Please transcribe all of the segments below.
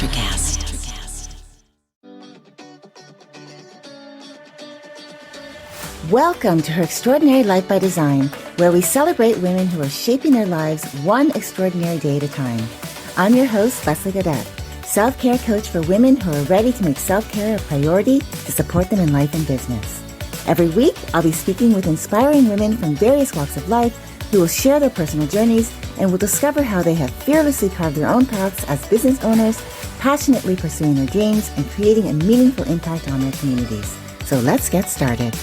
Electricast. Welcome to Her Extraordinary Life by Design, where we celebrate women who are shaping their lives one extraordinary day at a time. I'm your host, Leslie Gaudette, self-care coach for women who are ready to make self-care a priority to support them in life and business. Every week, I'll be speaking with inspiring women from various walks of life who will share their personal journeys and will discover how they have fearlessly carved their own paths as business owners, passionately pursuing their dreams and creating a meaningful impact on their communities. So let's get started.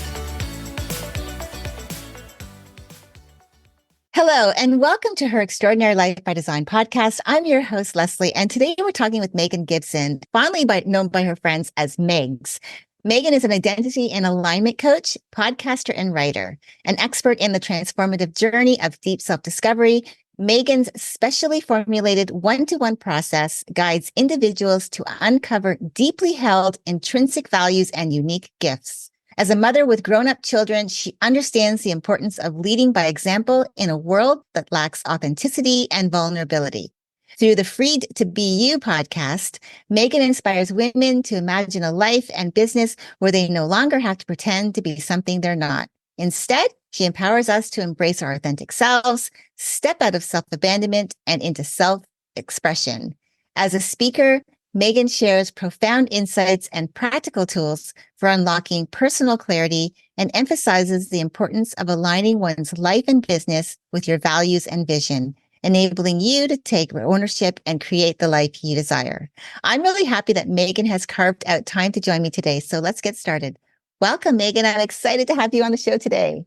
Hello, and welcome to Her Extraordinary Life by Design podcast. I'm your host, Leslie, and today we're talking with Megan Gibson, fondly known by her friends as Megs. Megan is an identity and alignment coach, podcaster, and writer. An expert in the transformative journey of deep self-discovery, Megan's specially formulated one-to-one process guides individuals to uncover deeply held intrinsic values and unique gifts. As a mother with grown-up children, she understands the importance of leading by example in a world that lacks authenticity and vulnerability. Through the Freed to Be You podcast, Megan inspires women to imagine a life and business where they no longer have to pretend to be something they're not. Instead, she empowers us to embrace our authentic selves, step out of self-abandonment, and into self-expression. As a speaker, Megan shares profound insights and practical tools for unlocking personal clarity and emphasizes the importance of aligning one's life and business with your values and vision, enabling you to take ownership and create the life you desire. I'm really happy that Megan has carved out time to join me today. So let's get started. Welcome, Megan. I'm excited to have you on the show today.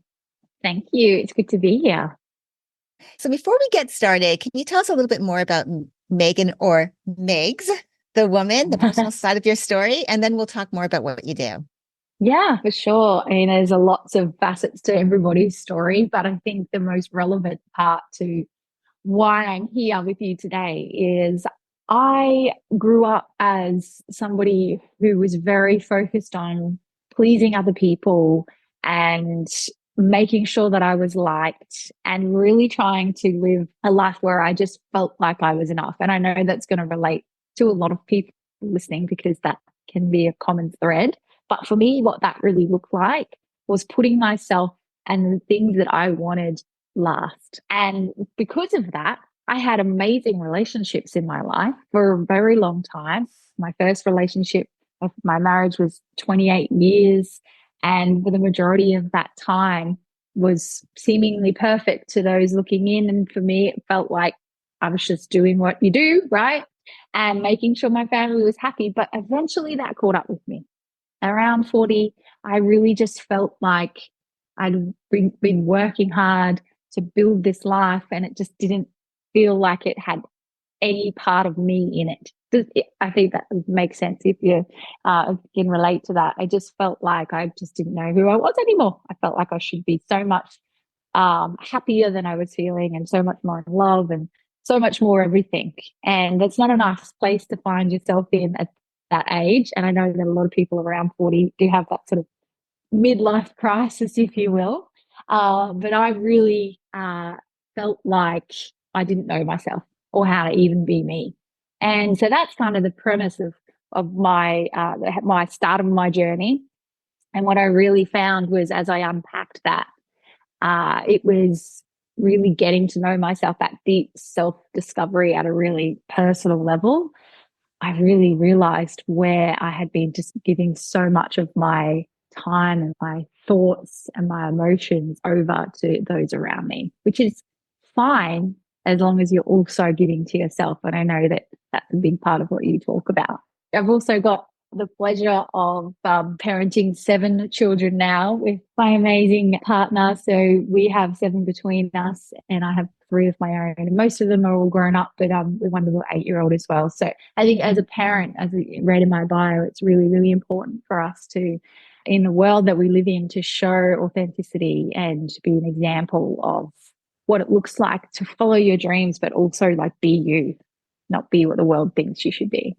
Thank you. It's good to be here. So before we get started, can you tell us a little bit more about Megan, or Megs, the woman, the personal side of your story, and then we'll talk more about what you do. Yeah, for sure. I mean, there's lots of facets to everybody's story, but I think the most relevant part to why I'm here with you today is I grew up as somebody who was very focused on pleasing other people and making sure that I was liked and really trying to live a life where I just felt like I was enough. And I know that's going to relate to a lot of people listening because that can be a common thread. But for me, what that really looked like was putting myself and the things that I wanted last. And because of that, I had amazing relationships in my life for a very long time. My first relationship of my marriage was 28 years. And for the majority of that time was seemingly perfect to those looking in. And for me, it felt like I was just doing what you do, right? And making sure my family was happy. But eventually that caught up with me. Around 40, I really just felt like I'd been working hard to build this life, and it just didn't feel like it had any part of me in it. I think that makes sense if you can relate to that. I just felt like I just didn't know who I was anymore. I felt like I should be so much happier than I was feeling, and so much more in love, and so much more everything. And that's not a nice place to find yourself in at that age. And I know that a lot of people around 40 do have that sort of midlife crisis, if you will. But I really felt like I didn't know myself or how to even be me. And so that's kind of the premise of my start of my journey. And what I really found was, as I unpacked that, it was really getting to know myself, that deep self-discovery at a really personal level. I really realized where I had been just giving so much of my time and my thoughts and my emotions over to those around me, which is fine as long as you're also giving to yourself. And I know that that's a big part of what you talk about. I've also got the pleasure of parenting 7 children now with my amazing partner. So we have 7 between us, and I have 3 of my own. And most of them are all grown up, but we one little 8-year-old as well. So I think as a parent, as I read in my bio, it's really, really important for us to, in the world that we live in, to show authenticity and to be an example of what it looks like to follow your dreams, but also like be you, not be what the world thinks you should be.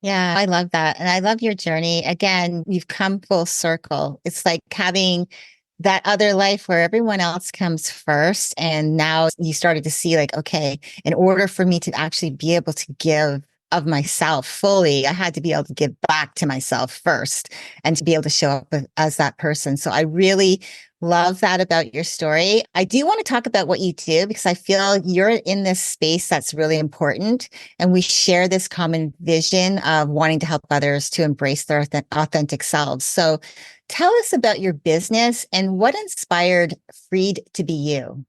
Yeah, I love that. And I love your journey. Again, you've come full circle. It's like having that other life where everyone else comes first. And now you started to see like, okay, in order for me to actually be able to give of myself fully. I had to be able to give back to myself first and to be able to show up as that person. So I really love that about your story. I do want to talk about what you do because I feel you're in this space that's really important. And we share this common vision of wanting to help others to embrace their authentic selves. So tell us about your business and what inspired Freed to be You.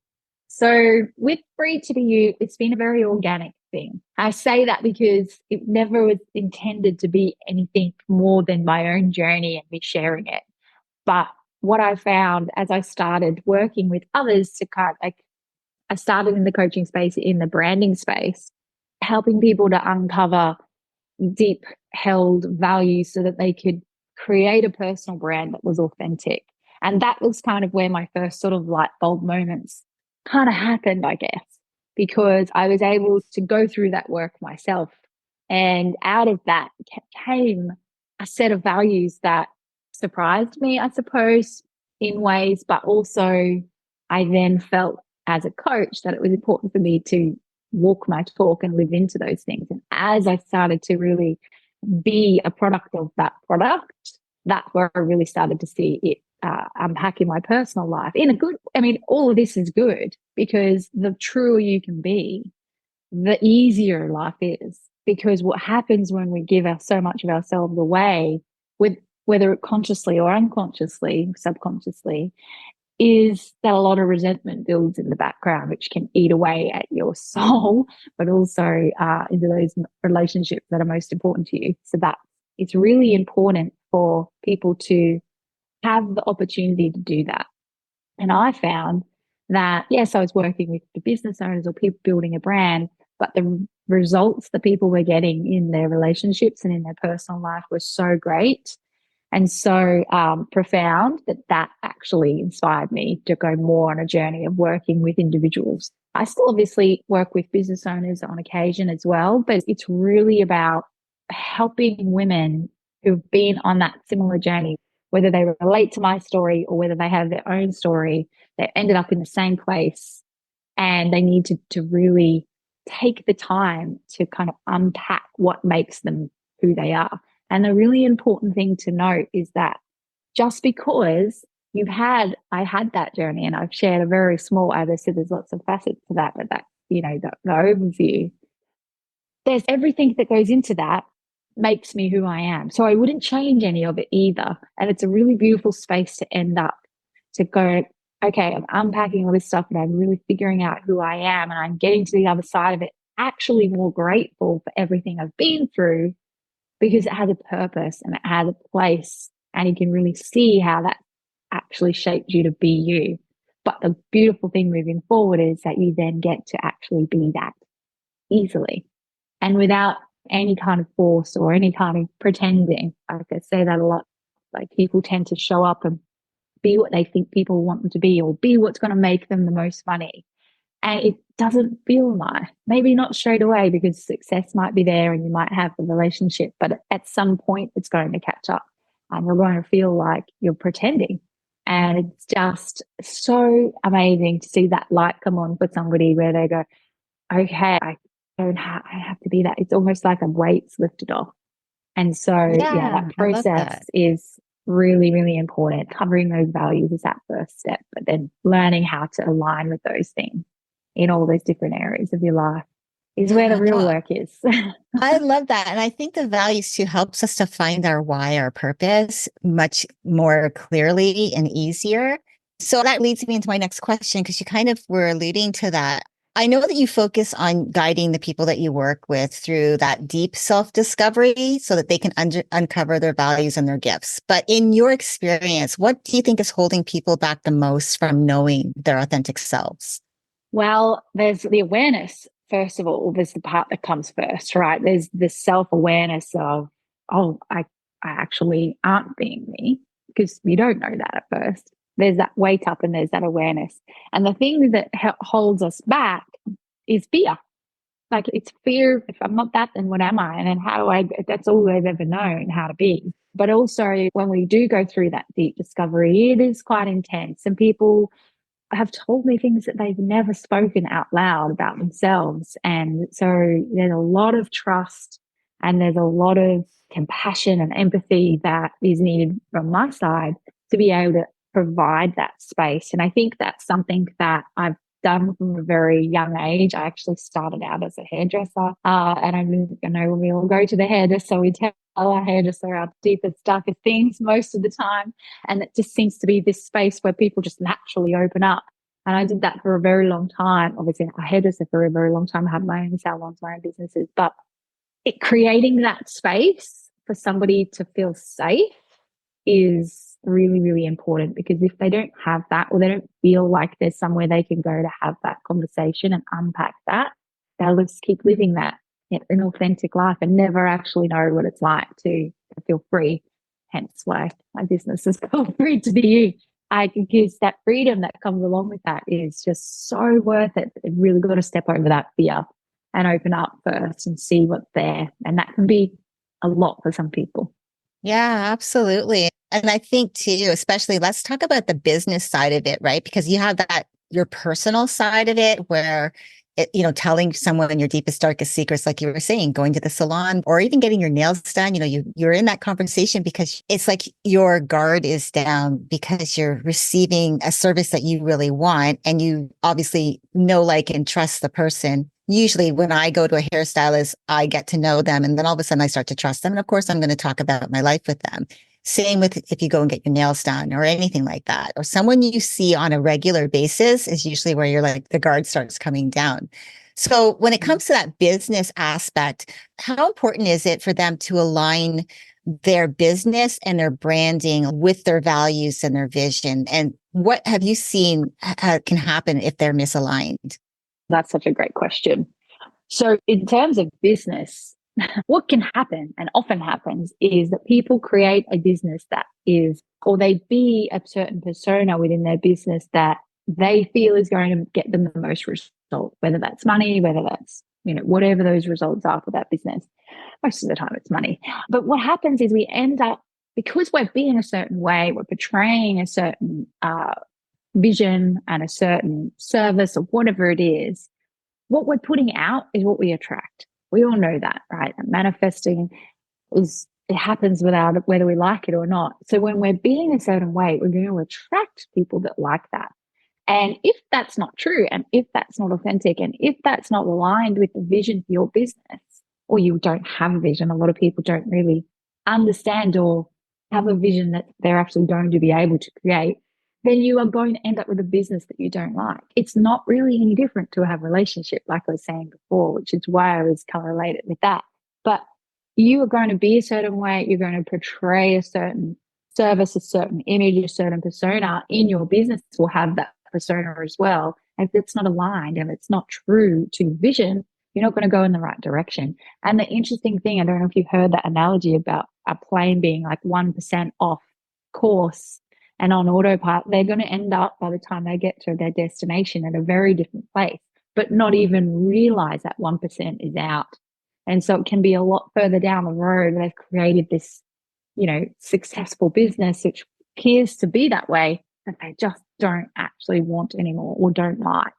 So with Free to Be You, it's been a very organic thing. I say that because it never was intended to be anything more than my own journey and me sharing it. But what I found as I started working with others to kind of like, I started in the coaching space, in the branding space, helping people to uncover deep held values so that they could create a personal brand that was authentic. And that was kind of where my first sort of light bulb moments kind of happened, I guess, because I was able to go through that work myself. And out of that came a set of values that surprised me, I suppose, in ways, but also I then felt as a coach that it was important for me to walk my talk and live into those things. And as I started to really be a product of that product, that's where I really started to see it unpack in my personal life in a good, I mean, all of this is good because the truer you can be, the easier life is. Because what happens when we give so much of ourselves away, with whether consciously or unconsciously, subconsciously, is that a lot of resentment builds in the background, which can eat away at your soul, but also into those relationships that are most important to you. So that it's really important for people to have the opportunity to do that. And I found that, yes, I was working with the business owners or people building a brand, but the results that people were getting in their relationships and in their personal life were so great and so profound that that actually inspired me to go more on a journey of working with individuals. I still obviously work with business owners on occasion as well, but it's really about helping women who've been on that similar journey, whether they relate to my story or whether they have their own story, they ended up in the same place and they need to really take the time to kind of unpack what makes them who they are. And the really important thing to note is that just because I had that journey and I've shared a very small, as I said, there's lots of facets to that, but that, the overview, there's everything that goes into that makes me who I am. So I wouldn't change any of it either. And it's a really beautiful space to end up to go, okay, I'm unpacking all this stuff and I'm really figuring out who I am and I'm getting to the other side of it, actually more grateful for everything I've been through because it has a purpose and it has a place and you can really see how that actually shaped you to be you. But the beautiful thing moving forward is that you then get to actually be that easily and without any kind of force or any kind of pretending. Like I say that a lot. Like people tend to show up and be what they think people want them to be or be what's going to make them the most money. And it doesn't feel nice. Maybe not straight away because success might be there and you might have the relationship, but at some point it's going to catch up and you're going to feel like you're pretending. And it's just so amazing to see that light come on for somebody where they go, okay, I have to be that. It's almost like a weight's lifted off. And so, yeah, Yeah, that I love process that. is really, really important. Covering those values is that first step, but then learning how to align with those things in all those different areas of your life is where the Yeah, real no, work is. I love that. And I think the values too helps us to find our why, our purpose much more clearly and easier. So that leads me into my next question because you kind of were alluding to that. I know that you focus on guiding the people that you work with through that deep self discovery so that they can uncover their values and their gifts. But in your experience, what do you think is holding people back the most from knowing their authentic selves? Well, there's the awareness, first of all, there's the part that comes first, right? There's the self awareness of, oh, I actually aren't being me because you don't know that at first. There's that wake up and there's that awareness. And the thing that holds us back is fear. Like it's fear. If I'm not that, then what am I? And then how do I, that's all they've ever known how to be. But also when we do go through that deep discovery, it is quite intense. And people have told me things that they've never spoken out loud about themselves. And so there's a lot of trust And there's a lot of compassion and empathy that is needed from my side to be able to provide that space. And I think that's something that I've done from a very young age. I actually started out as a hairdresser. And I know when we all go to the hairdresser, we tell our hairdresser our deepest, darkest things most of the time. And it just seems to be this space where people just naturally open up. And I did that for a very long time. Obviously, I hairdresser for a very long time. I had my own salons, my own businesses, but creating that space for somebody to feel safe is really, really important, because if they don't have that, or they don't feel like there's somewhere they can go to have that conversation and unpack that, they'll just keep living that an authentic life and never actually know what it's like to feel free. Hence why my business is called Free to Be You. Because that freedom that comes along with that is just so worth it. You've really got to step over that fear and open up first and see what's there. And that can be a lot for some people. Yeah, absolutely. And I think too, especially let's talk about the business side of it, right? Because you have that, your personal side of it where telling someone your deepest, darkest secrets, like you were saying, going to the salon or even getting your nails done, you're in that conversation because it's like your guard is down because you're receiving a service that you really want. And you obviously know, like, and trust the person. Usually when I go to a hairstylist, I get to know them. And then all of a sudden I start to trust them. And of course, I'm going to talk about my life with them. Same with if you go and get your nails done or anything like that, or someone you see on a regular basis is usually where you're like, the guard starts coming down. So when it comes to that business aspect, how important is it for them to align their business and their branding with their values and their vision? And what have you seen can happen if they're misaligned? That's such a great question. So in terms of business, what can happen and often happens is that people create a business that is, or they be a certain persona within their business that they feel is going to get them the most result, whether that's money, whether that's, whatever those results are for that business. Most of the time it's money. But what happens is we end up, because we're being a certain way, we're portraying a certain vision and a certain service or whatever it is, what we're putting out is what we attract. We all know that, right? And manifesting it happens without whether we like it or not. So when we're being a certain way, we're going to attract people that like that. And if that's not true, and if that's not authentic, and if that's not aligned with the vision for your business, or you don't have a vision, a lot of people don't really understand or have a vision that they're actually going to be able to create, then you are going to end up with a business that you don't like. It's not really any different to have a relationship, like I was saying before, which is why I was correlated with that. But you are going to be a certain way. You're going to portray a certain service, a certain image, a certain persona in your business will have that persona as well. And if it's not aligned and it's not true to vision, you're not going to go in the right direction. And the interesting thing, I don't know if you've heard that analogy about a plane being like 1% off course and on autopilot, they're going to end up by the time they get to their destination at a very different place, but not even realize that 1% is out. And so it can be a lot further down the road. They've created this, successful business, which appears to be that way, that they just don't actually want anymore or don't like.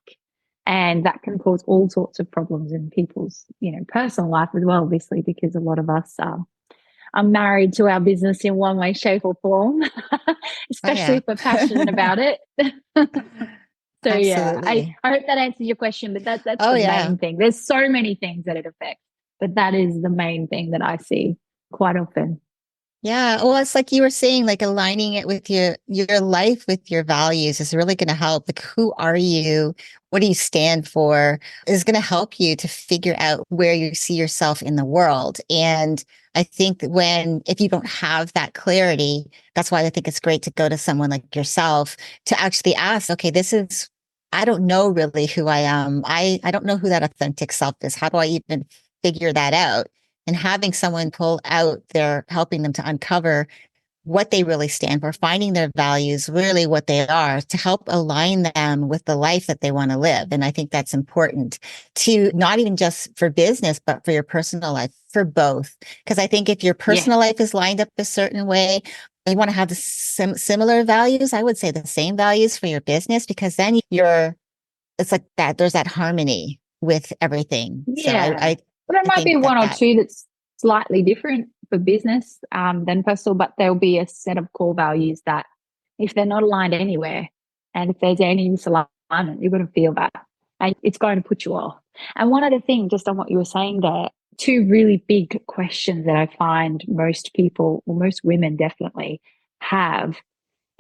And that can cause all sorts of problems in people's, personal life as well, obviously, because a lot of us are married to our business in one way, shape, or form, especially if we're passionate about it. So yeah, I hope that answers your question, but that's the main thing. There's so many things that it affects, but that is the main thing that I see quite often. Yeah. Well, it's like you were saying, like aligning it with your life, with your values is really going to help. Like, who are you? What do you stand for? Is going to help you to figure out where you see yourself in the world. And I think that if you don't have that clarity, that's why I think it's great to go to someone like yourself to actually ask, okay, I don't know really who I am. I don't know who that authentic self is. How do I even figure that out? And having someone pull out helping them to uncover what they really stand for, finding their values, really what they are, to help align them with the life that they want to live. And I think that's important to not even just for business, but for your personal life, for both. Because I think if your personal life is lined up a certain way, you want to have the similar values. I would say the same values for your business, because then it's like that. There's that harmony with everything. Yeah. So But there might be one or two that's slightly different for business than personal, but there'll be a set of core values that if they're not aligned anywhere and if there's any misalignment, you're going to feel that and it's going to put you off. And one other thing, just on what you were saying there, two really big questions that I find most people, or most women definitely have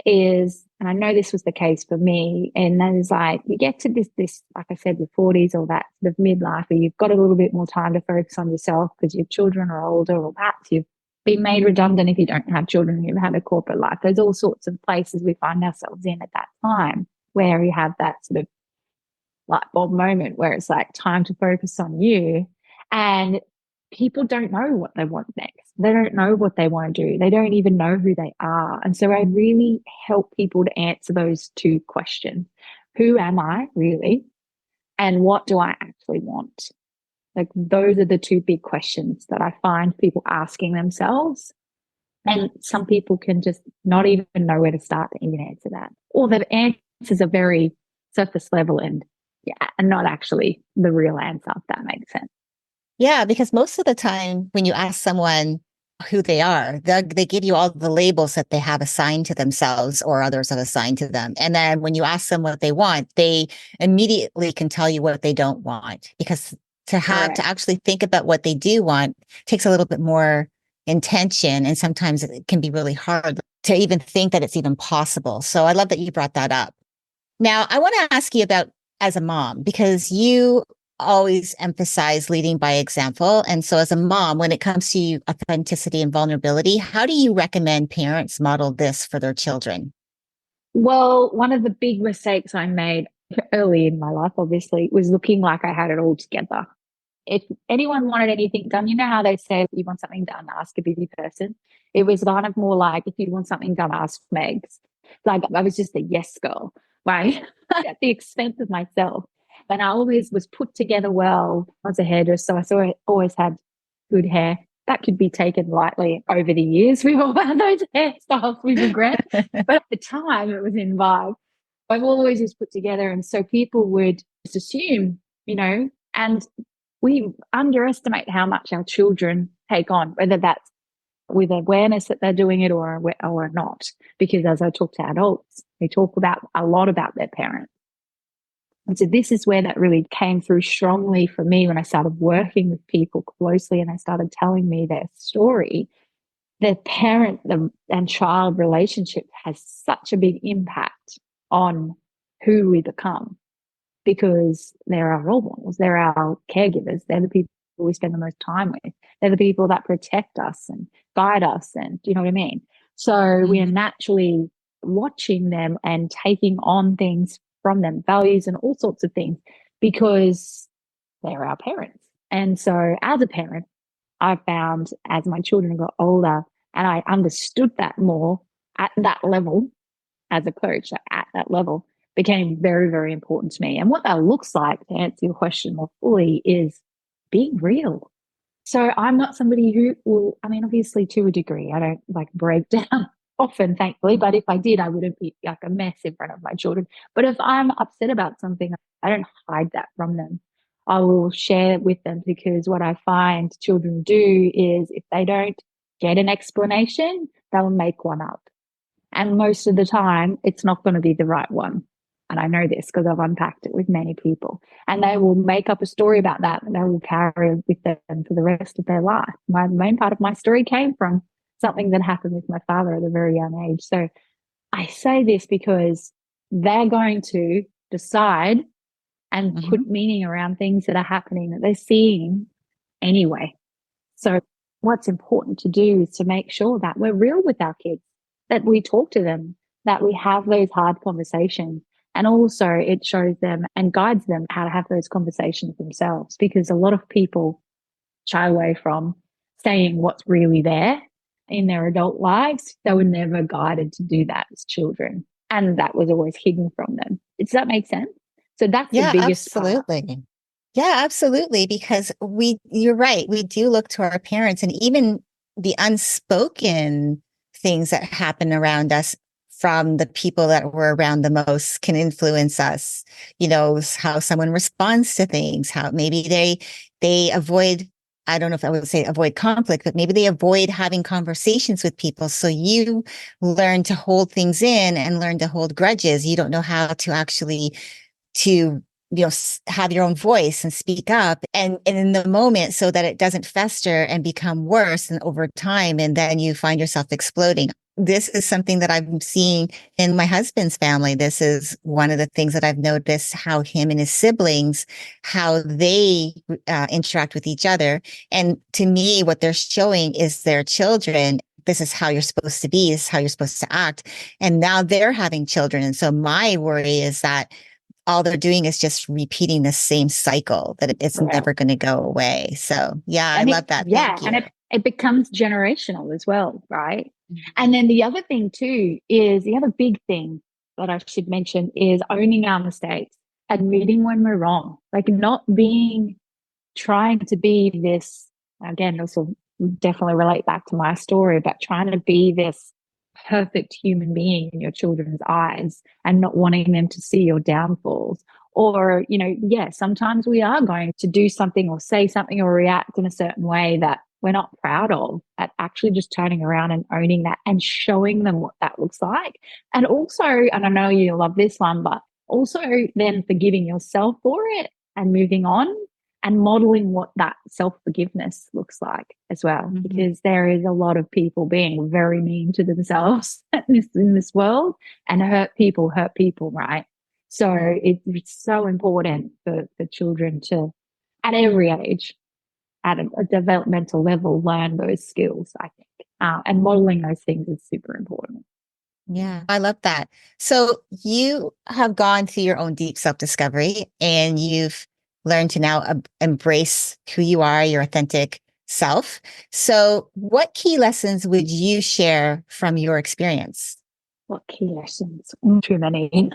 is, and I know this was the case for me, and that is like you get to this, like I said, your 40s or that sort of midlife where you've got a little bit more time to focus on yourself because your children are older, or perhaps you've been made redundant if you don't have children, you've had a corporate life. There's all sorts of places we find ourselves in at that time where you have that sort of light bulb moment where it's like time to focus on you. And people don't know what they want next. They don't know what they want to do. They don't even know who they are. And so I really help people to answer those two questions. Who am I really? And what do I actually want? Like those are the two big questions that I find people asking themselves. And some people can just not even know where to start to even answer that. Or the answers are very surface level and not actually the real answer, if that makes sense. Yeah, because most of the time when you ask someone who they are, they give you all the labels that they have assigned to themselves or others have assigned to them. And then when you ask them what they want, they immediately can tell you what they don't want, because to actually think about what they do want takes a little bit more intention. And sometimes it can be really hard to even think that it's even possible. So I love that you brought that up. Now, I want to ask you about as a mom, because you always emphasize leading by example. And so as a mom, when it comes to authenticity and vulnerability, how do you recommend parents model this for their children? Well, one of the big mistakes I made early in my life, obviously, was looking like I had it all together. If anyone wanted anything done, you know how they say, if you want something done, ask a busy person. It was kind of more like, if you want something done, ask Megs. Like I was just a yes girl, right? At the expense of myself. And I always was put together well. I was a hairdresser, so I always had good hair. That could be taken lightly over the years. We've all had those hairstyles we regret. But at the time, it was in vibe. I've always just put together. And so people would just assume, and we underestimate how much our children take on, whether that's with awareness that they're doing it or not. Because as I talk to adults, they talk about a lot about their parents. And so this is where that really came through strongly for me when I started working with people closely and they started telling me their story. The parent and child relationship has such a big impact on who we become, because they're our role models, they're our caregivers, they're the people we spend the most time with, they're the people that protect us and guide us, and do you know what I mean? So we are naturally watching them and taking on things from them, values and all sorts of things, because they're our parents. And so as a parent, I found as my children got older and I understood that more at that level as a coach, at that level, became very, very important to me. And what that looks like, to answer your question more fully, is being real. So I'm not somebody who will, I mean, obviously to a degree, I don't like break down often, thankfully, but if I did, I wouldn't be like a mess in front of my children. But if I'm upset about something, I don't hide that from them. I will share with them, because what I find children do is if they don't get an explanation, they'll make one up. And most of the time, it's not going to be the right one. And I know this because I've unpacked it with many people. And they will make up a story about that and they will carry it with them for the rest of their life. My main part of my story came from something that happened with my father at a very young age. So I say this because they're going to decide and put meaning around things that are happening that they're seeing anyway. So what's important to do is to make sure that we're real with our kids, that we talk to them, that we have those hard conversations. And also it shows them and guides them how to have those conversations themselves, because a lot of people shy away from saying what's really there in their adult lives. They were never guided to do that as children. And that was always hidden from them. Does that make sense? So that's the biggest absolutely. part. Yeah, absolutely. Because you're right. We do look to our parents, and even the unspoken things that happen around us from the people that were around the most can influence us. How someone responds to things, how maybe they avoid I don't know if I would say avoid conflict, but maybe they avoid having conversations with people. So you learn to hold things in and learn to hold grudges. You don't know how to actually to have your own voice and speak up and in the moment so that it doesn't fester and become worse and over time and then you find yourself exploding. This is something that I'm seeing in my husband's family. This is one of the things that I've noticed, how him and his siblings, how they interact with each other. And to me, what they're showing is their children. This is how you're supposed to be. This is how you're supposed to act. And now they're having children. And so my worry is that all they're doing is just repeating the same cycle, that it's never going to go away. So yeah, I love that. Thank you. And it becomes generational as well, right? And then the other thing too is the other big thing that I should mention is owning our mistakes, admitting when we're wrong, like not trying to be this, again, this will definitely relate back to my story, but trying to be this perfect human being in your children's eyes and not wanting them to see your downfalls. Or, sometimes we are going to do something or say something or react in a certain way that we're not proud of, at actually just turning around and owning that and showing them what that looks like. And also, and I know you love this one, but also then forgiving yourself for it and moving on and modeling what that self-forgiveness looks like as well, because there is a lot of people being very mean to themselves in this world, and hurt people, right? So it's so important for children to, at every age, at a developmental level, learn those skills, I think. And modeling those things is super important. Yeah, I love that. So you have gone through your own deep self-discovery and you've learned to now embrace who you are, your authentic self. So what key lessons would you share from your experience? What key lessons? Too many.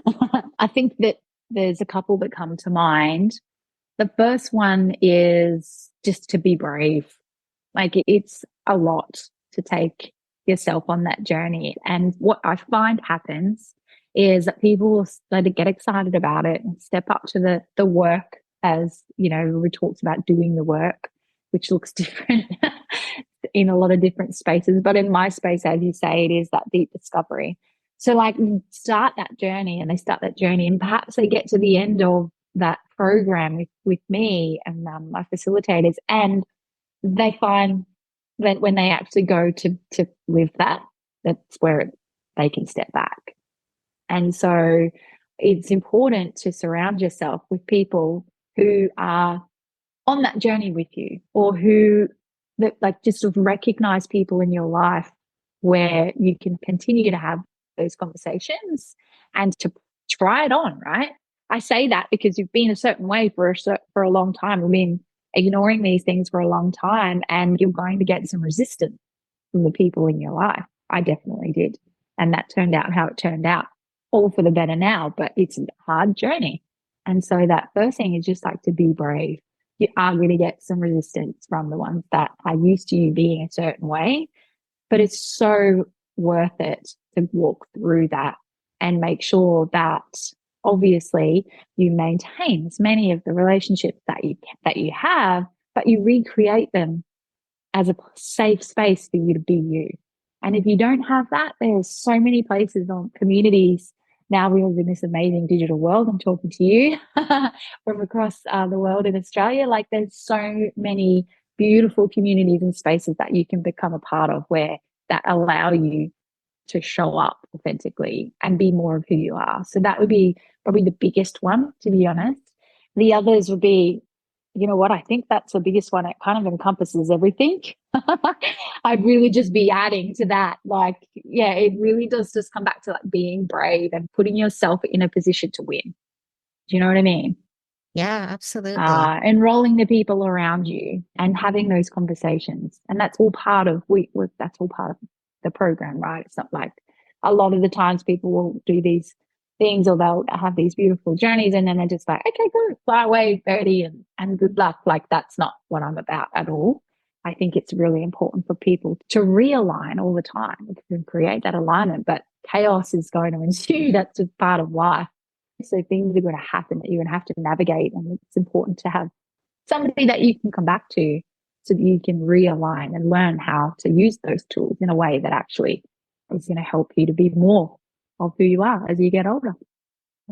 I think that there's a couple that come to mind. The first one is just to be brave. Like it's a lot to take yourself on that journey. And what I find happens is that people will start to get excited about it and step up to the work, as we talked about doing the work, which looks different in a lot of different spaces. But in my space, as you say, it is that deep discovery. So like start that journey and they start that journey and perhaps they get to the end of that program with me and my facilitators, and they find that when they actually go to live that's where they can step back. And so it's important to surround yourself with people who are on that journey with you, or who that like just sort of recognize people in your life where you can continue to have those conversations and to try it on, right? I say that because you've been a certain way for a long time. You've been ignoring these things for a long time, and you're going to get some resistance from the people in your life. I definitely did. And that turned out how it turned out, all for the better now, but it's a hard journey. And so that first thing is just like to be brave. You are going to get some resistance from the ones that are used to you being a certain way, but it's so worth it to walk through that and make sure that obviously you maintain as many of the relationships that you have, but you recreate them as a safe space for you to be you. And if you don't have that, there's so many places on communities. Now we live in this amazing digital world. I'm talking to you from across the world in Australia. Like there's so many beautiful communities and spaces that you can become a part of where that allow you to show up authentically and be more of who you are. So that would be probably the biggest one, to be honest. The others would be, you know what, I think that's the biggest one. It kind of encompasses everything. I'd really just be adding to that. Like, yeah, it really does just come back to like being brave and putting yourself in a position to win. Do you know what I mean? Yeah, absolutely. Enrolling the people around you and having those conversations. And that's all part of that's all part of the program, right? It's not like a lot of the times people will do these things or they'll have these beautiful journeys and then they're just like, okay, good, fly away, birdie, and good luck. Like that's not what I'm about at all. I think it's really important for people to realign all the time and create that alignment, but chaos is going to ensue. That's just part of life. So things are going to happen that you're going to have to navigate, and it's important to have somebody that you can come back to so that you can realign and learn how to use those tools in a way that actually is going to help you to be more of who you are as you get older.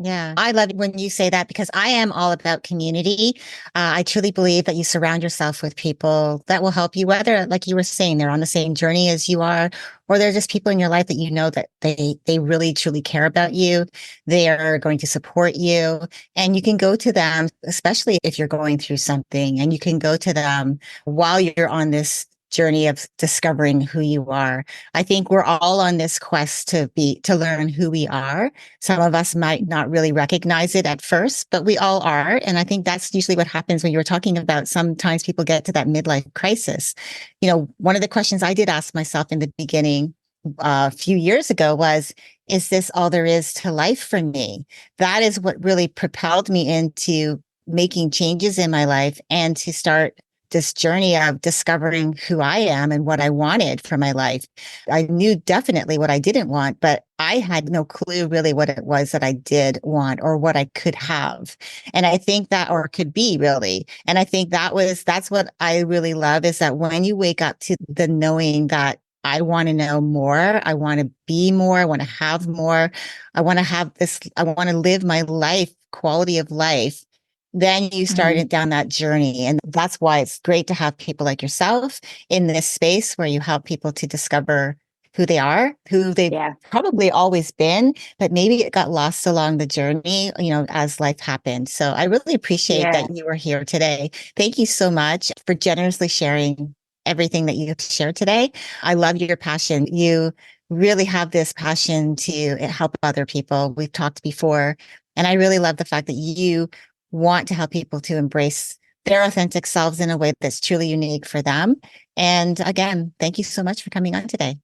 Yeah, I love it when you say that because I am all about community. I truly believe that you surround yourself with people that will help you, whether, like you were saying, they're on the same journey as you are, or they're just people in your life that you know that they really truly care about you. They are going to support you, and you can go to them, especially if you're going through something, and you can go to them while you're on this journey of discovering who you are. I think we're all on this quest to learn who we are. Some of us might not really recognize it at first, but we all are. And I think that's usually what happens when you were talking about sometimes people get to that midlife crisis. You know, one of the questions I did ask myself in the beginning a few years ago was, is this all there is to life for me? That is what really propelled me into making changes in my life and to start this journey of discovering who I am and what I wanted for my life. I knew definitely what I didn't want, but I had no clue really what it was that I did want or what I could have. And I think that, or could be really. And I think that's what I really love is that when you wake up to the knowing that I want to know more, I want to be more, I want to have more, I want to have this, I want to live my life, quality of life, then you start down that journey. And that's why it's great to have people like yourself in this space where you help people to discover who they are, who they've probably always been, but maybe it got lost along the journey, you know, as life happened. So I really appreciate that you were here today. Thank you so much for generously sharing everything that you shared today. I love your passion. You really have this passion to help other people. We've talked before, and I really love the fact that you want to help people to embrace their authentic selves in a way that's truly unique for them. And again, thank you so much for coming on today.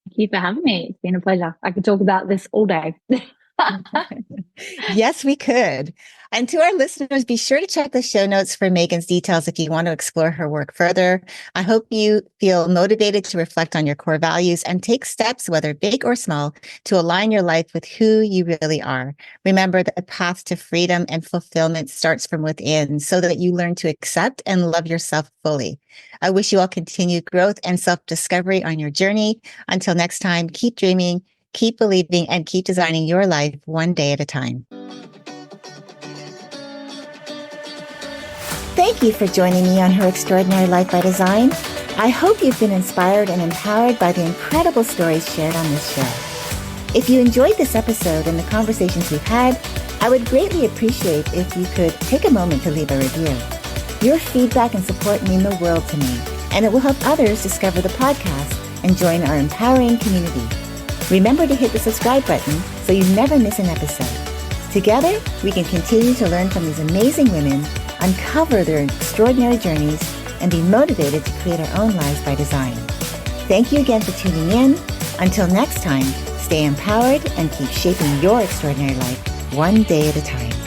Thank you for having me. It's been a pleasure. I could talk about this all day. Yes, we could. And to our listeners, be sure to check the show notes for Megan's details if you want to explore her work further. I hope you feel motivated to reflect on your core values and take steps, whether big or small, to align your life with who you really are. Remember that the path to freedom and fulfillment starts from within so that you learn to accept and love yourself fully. I wish you all continued growth and self-discovery on your journey. Until next time, keep dreaming, keep believing, and keep designing your life one day at a time. Thank you for joining me on Her Extraordinary Life by Design. I hope you've been inspired and empowered by the incredible stories shared on this show. If you enjoyed this episode and the conversations we've had, I would greatly appreciate if you could take a moment to leave a review. Your feedback and support mean the world to me, and it will help others discover the podcast and join our empowering community. Remember to hit the subscribe button so you never miss an episode. Together, we can continue to learn from these amazing women, uncover their extraordinary journeys, and be motivated to create our own lives by design. Thank you again for tuning in. Until next time, stay empowered and keep shaping your extraordinary life one day at a time.